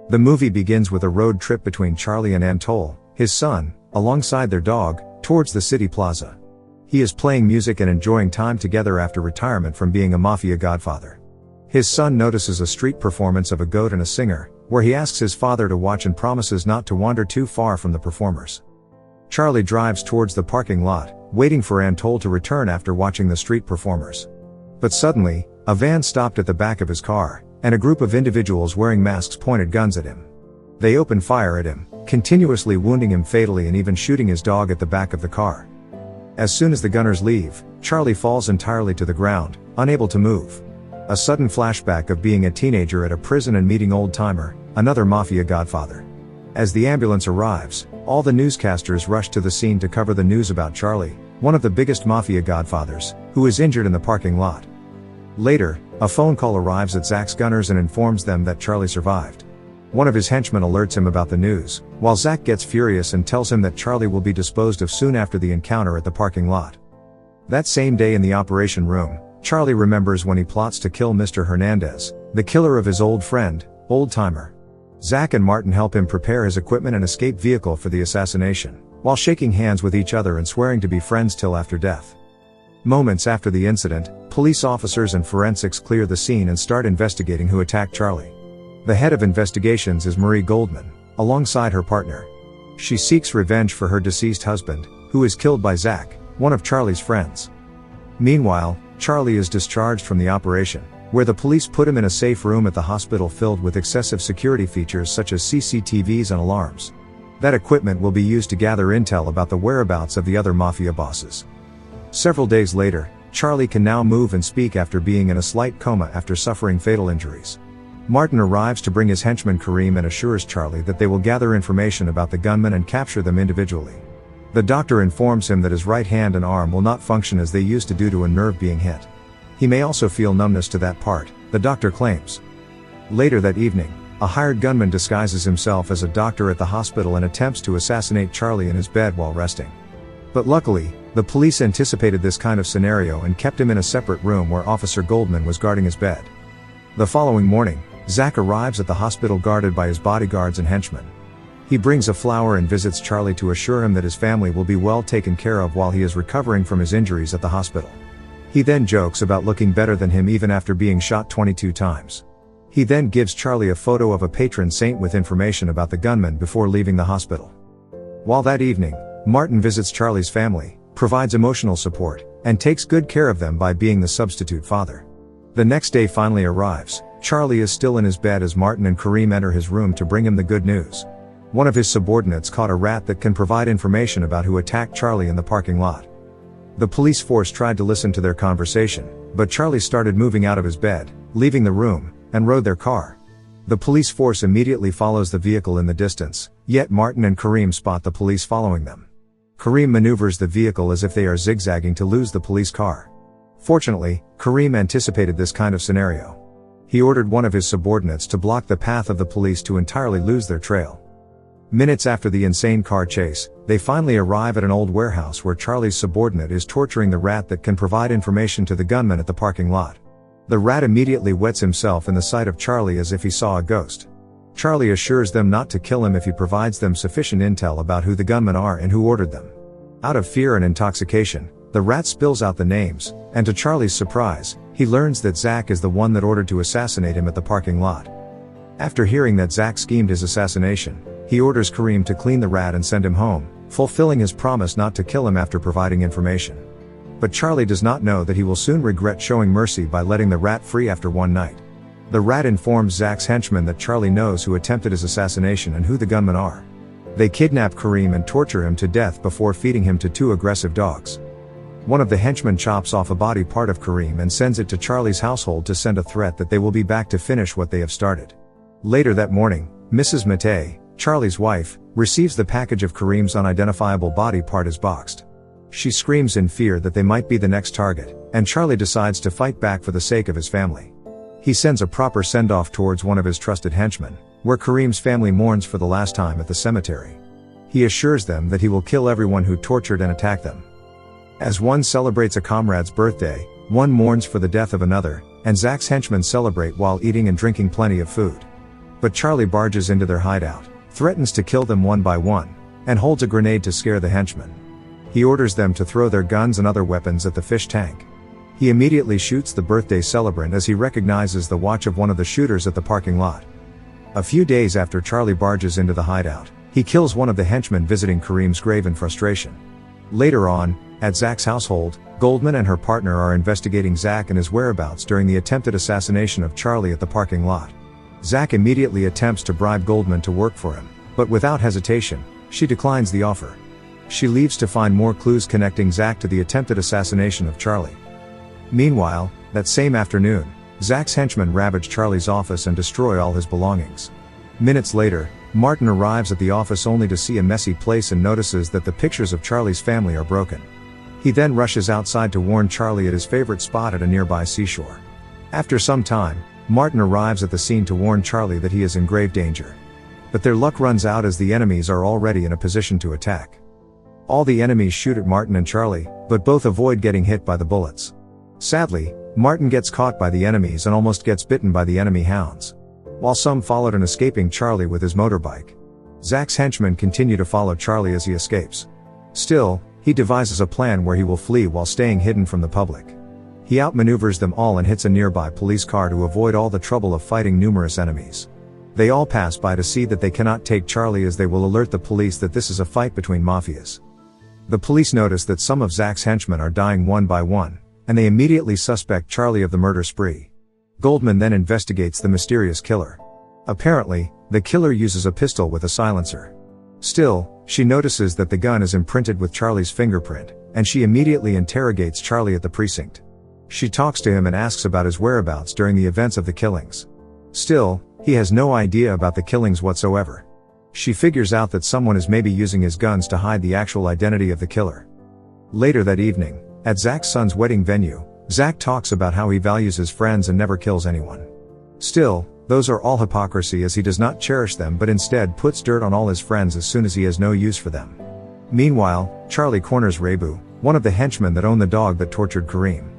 The movie begins with a road trip between Charly and Anatole, his son, alongside their dog, towards the city plaza. He is playing music and enjoying time together after retirement from being a mafia godfather. His son notices a street performance of a goat and a singer, where he asks his father to watch and promises not to wander too far from the performers. Charly drives towards the parking lot, waiting for Anatole to return after watching the street performers. But suddenly, a van stopped at the back of his car, and a group of individuals wearing masks pointed guns at him. They open fire at him, continuously wounding him fatally and even shooting his dog at the back of the car. As soon as the gunners leave, Charly falls entirely to the ground, unable to move. A sudden flashback of being a teenager at a prison and meeting old-timer, another mafia godfather. As the ambulance arrives, all the newscasters rush to the scene to cover the news about Charly, one of the biggest mafia godfathers, who is injured in the parking lot. Later, a phone call arrives at Zach's gunners and informs them that Charly survived. One of his henchmen alerts him about the news, while Zach gets furious and tells him that Charly will be disposed of soon after the encounter at the parking lot. That same day in the operation room, Charly remembers when he plots to kill Mr. Hernandez, the killer of his old friend, old-timer. Zach and Martin help him prepare his equipment and escape vehicle for the assassination, while shaking hands with each other and swearing to be friends till after death. Moments after the incident, police officers and forensics clear the scene and start investigating who attacked Charly. The head of investigations is Marie Goldman, alongside her partner. She seeks revenge for her deceased husband, who is killed by Zach, one of Charly's friends. Meanwhile, Charly is discharged from the operation, where the police put him in a safe room at the hospital filled with excessive security features such as CCTVs and alarms. That equipment will be used to gather intel about the whereabouts of the other mafia bosses. Several days later, Charly can now move and speak after being in a slight coma after suffering fatal injuries. Martin arrives to bring his henchman Kareem and assures Charly that they will gather information about the gunmen and capture them individually. The doctor informs him that his right hand and arm will not function as they used to due to a nerve being hit. He may also feel numbness to that part, the doctor claims. Later that evening, a hired gunman disguises himself as a doctor at the hospital and attempts to assassinate Charly in his bed while resting. But luckily, the police anticipated this kind of scenario and kept him in a separate room where Officer Goldman was guarding his bed. The following morning, Zach arrives at the hospital guarded by his bodyguards and henchmen. He brings a flower and visits Charly to assure him that his family will be well taken care of while he is recovering from his injuries at the hospital. He then jokes about looking better than him even after being shot 22 times. He then gives Charly a photo of a patron saint with information about the gunman before leaving the hospital. While that evening, Martin visits Charly's family, provides emotional support, and takes good care of them by being the substitute father. The next day finally arrives. Charly is still in his bed as Martin and Kareem enter his room to bring him the good news. One of his subordinates caught a rat that can provide information about who attacked Charly in the parking lot. The police force tried to listen to their conversation, but Charly started moving out of his bed, leaving the room, and rode their car. The police force immediately follows the vehicle in the distance, yet Martin and Kareem spot the police following them. Kareem maneuvers the vehicle as if they are zigzagging to lose the police car. Fortunately, Kareem anticipated this kind of scenario. He ordered one of his subordinates to block the path of the police to entirely lose their trail. Minutes after the insane car chase, they finally arrive at an old warehouse where Charly's subordinate is torturing the rat that can provide information to the gunman at the parking lot. The rat immediately wets himself in the sight of Charly as if he saw a ghost. Charly assures them not to kill him if he provides them sufficient intel about who the gunmen are and who ordered them. Out of fear and intoxication, the rat spills out the names, and to Charly's surprise, he learns that Zach is the one that ordered to assassinate him at the parking lot. After hearing that Zach schemed his assassination, he orders Kareem to clean the rat and send him home, fulfilling his promise not to kill him after providing information. But Charly does not know that he will soon regret showing mercy by letting the rat free after one night. The rat informs Zach's henchmen that Charly knows who attempted his assassination and who the gunmen are. They kidnap Kareem and torture him to death before feeding him to two aggressive dogs. One of the henchmen chops off a body part of Kareem and sends it to Charly's household to send a threat that they will be back to finish what they have started. Later that morning, Mrs. Mattei, Charly's wife, receives the package of Kareem's unidentifiable body part as boxed. She screams in fear that they might be the next target, and Charly decides to fight back for the sake of his family. He sends a proper send-off towards one of his trusted henchmen, where Kareem's family mourns for the last time at the cemetery. He assures them that he will kill everyone who tortured and attacked them. As one celebrates a comrade's birthday, one mourns for the death of another, and Zach's henchmen celebrate while eating and drinking plenty of food. But Charly barges into their hideout, threatens to kill them one by one, and holds a grenade to scare the henchmen. He orders them to throw their guns and other weapons at the fish tank. He immediately shoots the birthday celebrant as he recognizes the watch of one of the shooters at the parking lot. A few days after Charly barges into the hideout, he kills one of the henchmen visiting Kareem's grave in frustration. Later on, at Zach's household, Goldman and her partner are investigating Zach and his whereabouts during the attempted assassination of Charly at the parking lot. Zach immediately attempts to bribe Goldman to work for him, but without hesitation, she declines the offer. She leaves to find more clues connecting Zach to the attempted assassination of Charly. Meanwhile, that same afternoon, Zach's henchmen ravage Charly's office and destroy all his belongings. Minutes later, Martin arrives at the office only to see a messy place and notices that the pictures of Charly's family are broken. He then rushes outside to warn Charly at his favorite spot at a nearby seashore. After some time, Martin arrives at the scene to warn Charly that he is in grave danger. But their luck runs out as the enemies are already in a position to attack. All the enemies shoot at Martin and Charly, but both avoid getting hit by the bullets. Sadly, Martin gets caught by the enemies and almost gets bitten by the enemy hounds. While some followed an escaping Charly with his motorbike. Zach's henchmen continue to follow Charly as he escapes. Still, he devises a plan where he will flee while staying hidden from the public. He outmaneuvers them all and hits a nearby police car to avoid all the trouble of fighting numerous enemies. They all pass by to see that they cannot take Charly as they will alert the police that this is a fight between mafias. The police notice that some of Zach's henchmen are dying one by one, and they immediately suspect Charly of the murder spree. Goldman then investigates the mysterious killer. Apparently, the killer uses a pistol with a silencer. Still, she notices that the gun is imprinted with Charly's fingerprint, and she immediately interrogates Charly at the precinct. She talks to him and asks about his whereabouts during the events of the killings. Still, he has no idea about the killings whatsoever. She figures out that someone is maybe using his guns to hide the actual identity of the killer. Later that evening, at Zach's son's wedding venue, Zach talks about how he values his friends and never kills anyone. Still, those are all hypocrisy as he does not cherish them but instead puts dirt on all his friends as soon as he has no use for them. Meanwhile, Charly corners Rebu, one of the henchmen that owned the dog that tortured Kareem.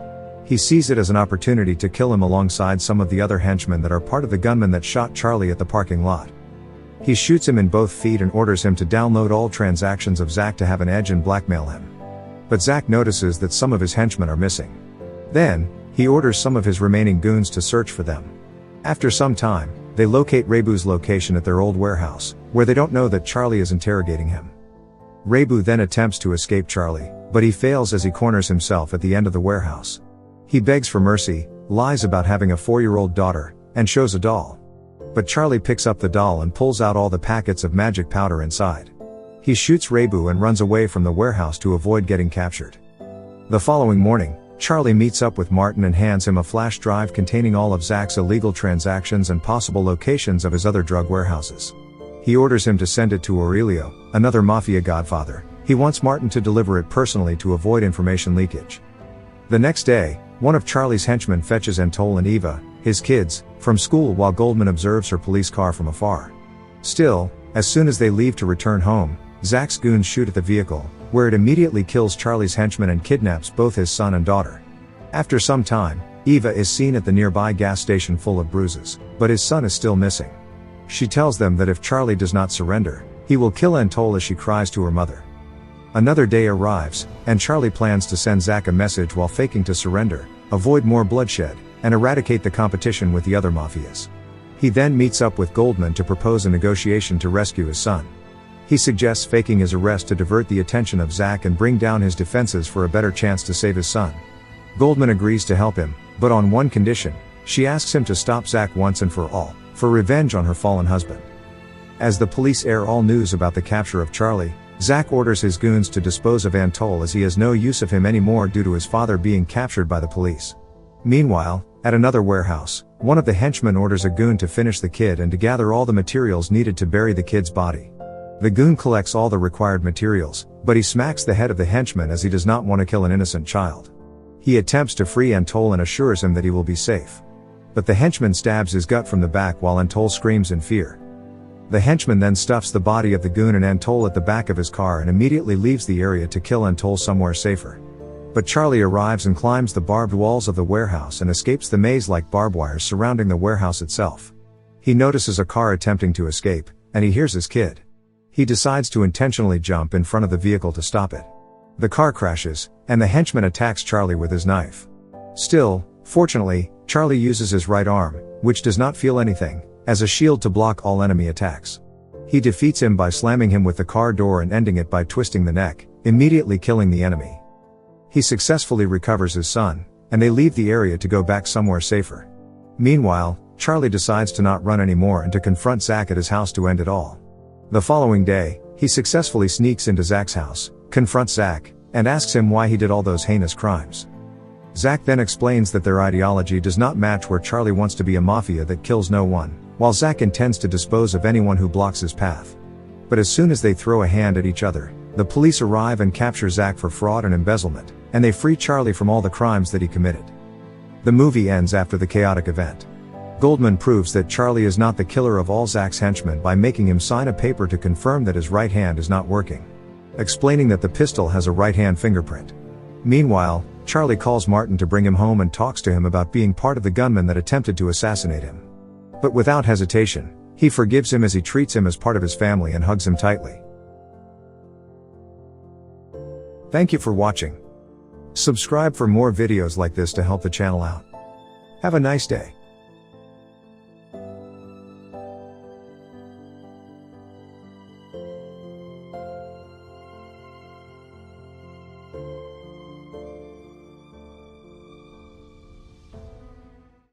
He sees it as an opportunity to kill him alongside some of the other henchmen that are part of the gunman that shot Charly at the parking lot. He shoots him in both feet and orders him to download all transactions of Zach to have an edge and blackmail him. But Zach notices that some of his henchmen are missing. Then, he orders some of his remaining goons to search for them. After some time, they locate Rebu's location at their old warehouse, where they don't know that Charly is interrogating him. Rebu then attempts to escape Charly, but he fails as he corners himself at the end of the warehouse. He begs for mercy, lies about having a 4-year-old daughter, and shows a doll. But Charly picks up the doll and pulls out all the packets of magic powder inside. He shoots Rebu and runs away from the warehouse to avoid getting captured. The following morning, Charly meets up with Martin and hands him a flash drive containing all of Zach's illegal transactions and possible locations of his other drug warehouses. He orders him to send it to Aurelio, another mafia godfather. He wants Martin to deliver it personally to avoid information leakage. The next day, one of Charly's henchmen fetches Anatole and Eva, his kids, from school while Goldman observes her police car from afar. Still, as soon as they leave to return home, Zach's goons shoot at the vehicle, where it immediately kills Charly's henchman and kidnaps both his son and daughter. After some time, Eva is seen at the nearby gas station full of bruises, but his son is still missing. She tells them that if Charly does not surrender, he will kill Anatole as she cries to her mother. Another day arrives, and Charly plans to send Zach a message while faking to surrender, avoid more bloodshed, and eradicate the competition with the other mafias. He then meets up with Goldman to propose a negotiation to rescue his son. He suggests faking his arrest to divert the attention of Zach and bring down his defenses for a better chance to save his son. Goldman agrees to help him, but on one condition. She asks him to stop Zach once and for all, for revenge on her fallen husband. As the police air all news about the capture of Charly, Zach orders his goons to dispose of Anatole as he has no use of him anymore due to his father being captured by the police. Meanwhile, at another warehouse, one of the henchmen orders a goon to finish the kid and to gather all the materials needed to bury the kid's body. The goon collects all the required materials, but he smacks the head of the henchman as he does not want to kill an innocent child. He attempts to free Anatole and assures him that he will be safe. But the henchman stabs his gut from the back while Anatole screams in fear. The henchman then stuffs the body of the goon and Anatole at the back of his car and immediately leaves the area to kill Anatole somewhere safer. But Charly arrives and climbs the barbed walls of the warehouse and escapes the maze-like barbed wire surrounding the warehouse itself. He notices a car attempting to escape, and he hears his kid. He decides to intentionally jump in front of the vehicle to stop it. The car crashes, and the henchman attacks Charlie with his knife. Still, fortunately, Charlie uses his right arm, which does not feel anything, as a shield to block all enemy attacks. He defeats him by slamming him with the car door and ending it by twisting the neck, immediately killing the enemy. He successfully recovers his son, and they leave the area to go back somewhere safer. Meanwhile, Charlie decides to not run anymore and to confront Zach at his house to end it all. The following day, he successfully sneaks into Zach's house, confronts Zach, and asks him why he did all those heinous crimes. Zach then explains that their ideology does not match, where Charlie wants to be a mafia that kills no one, while Zach intends to dispose of anyone who blocks his path. But as soon as they throw a hand at each other, the police arrive and capture Zach for fraud and embezzlement, and they free Charlie from all the crimes that he committed. The movie ends after the chaotic event. Goldman proves that Charlie is not the killer of all Zach's henchmen by making him sign a paper to confirm that his right hand is not working, explaining that the pistol has a right-hand fingerprint. Meanwhile, Charlie calls Martin to bring him home and talks to him about being part of the gunmen that attempted to assassinate him. But without hesitation, he forgives him as he treats him as part of his family and hugs him tightly. Thank you for watching. Subscribe for more videos like this to help the channel out. Have a nice day.